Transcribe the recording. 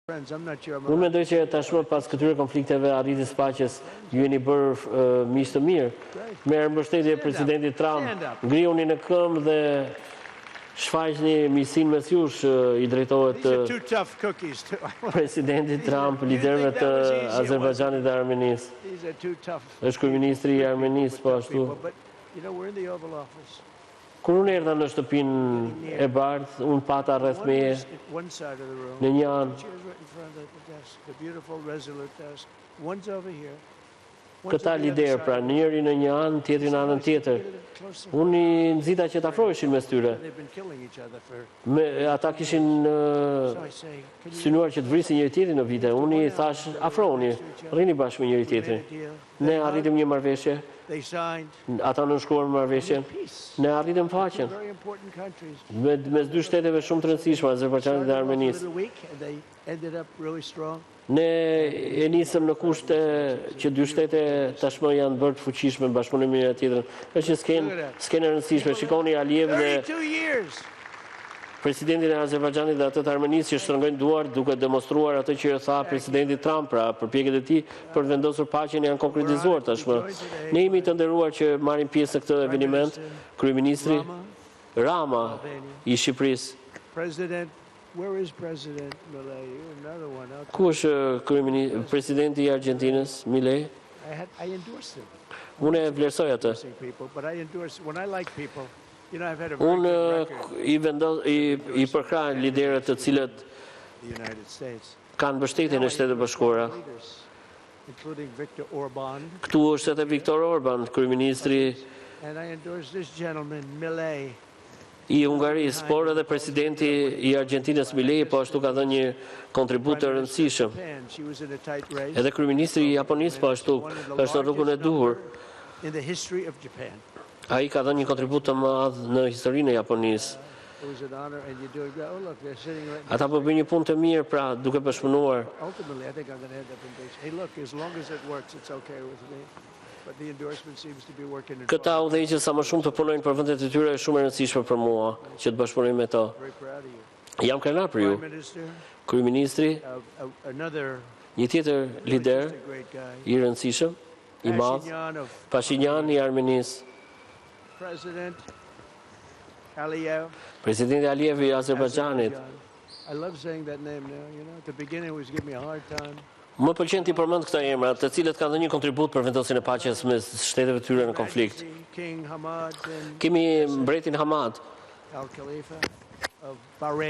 Unë mendoj që tashmë pas këtyre konflikteve arritjes paqes ju jeni bërë miq të mirë. Merë mbështetje presidentit Trump, ngriuni në këmbë dhe shfaqni miqësinë mes jush i drejtohet presidentit Trump, liderëve të Azerbajxhanit dhe Armenisë. Është kryeministri i Armenisë po ashtu. Kur unë erdha në shtëpinë e bardhë, unë pata rreth meje në një anë këta lider, pra njëri në një anë, tjetri në anën tjetër. Unë i nxita që të afroheshin mes tyre. Ata kishin synuar që të vrisin njëri tjetrin në vite. Unë i thash, afrohuni, rrini bashkë me njëri tjetrin. Ne arritëm një marrëveshje. Ata nënshkruan marrëveshjen. Ne arritëm paqen. Mes dy shteteve shumë të rëndësishme, Azerbajxhanit dhe Armenisë. Ne e nisëm në kushte që dy shtete tashmë janë bërë të fuqishme në bashkëpunimin e tjetrën. Është që s'kene rëndësishme. Shikoni Aliyev dhe presidentin e Azerbajxhanit dhe atë të Armenisë që shtrëngojnë duart duke demonstruar atë që tha presidenti Trump, pra përpjekjet e tij për të vendosur paqen janë konkretizuar tashmë. Ne jemi të nderuar që marrim pjesë në këtë eveniment. Kryeministri Rama i Shqipërisë. Ku është presidenti i Argentinës, Milei? Unë e vlerësoj atë. Unë i përkrah liderët të cilët kanë mbështetjen e Shtetet Bashkuara. Këtu është edhe Viktor Orban, kryeministri i Hungarisë, por edhe presidenti i Argentinës Milei po ashtu ka dhënë një kontribut të rëndësishëm. Edhe kryeministri i Japonisë po ashtu është në rrugën e duhur. Ai ka dhënë një kontribut të madh në historinë e Japonisë. Ata po bëjnë një punë të mirë, pra duke bashkëpunuar. Këta udhëheqës sa më shumë të punojnë për vendet e tyre është shumë e rëndësishme për mua që të bashkëpunoj me to. Jam krenar për ju. Kryeministri, një tjetër lider i rëndësishëm, i madh, Pashinyan i Armenisë. Presidenti Aliyev i Azerbajxhanit. Më pëlqen ti përmend këta emra, të cilët kanë dhënë një kontribut për vendosjen e paqes mes shteteve tyre në konflikt. Kemi mbretin Hamad.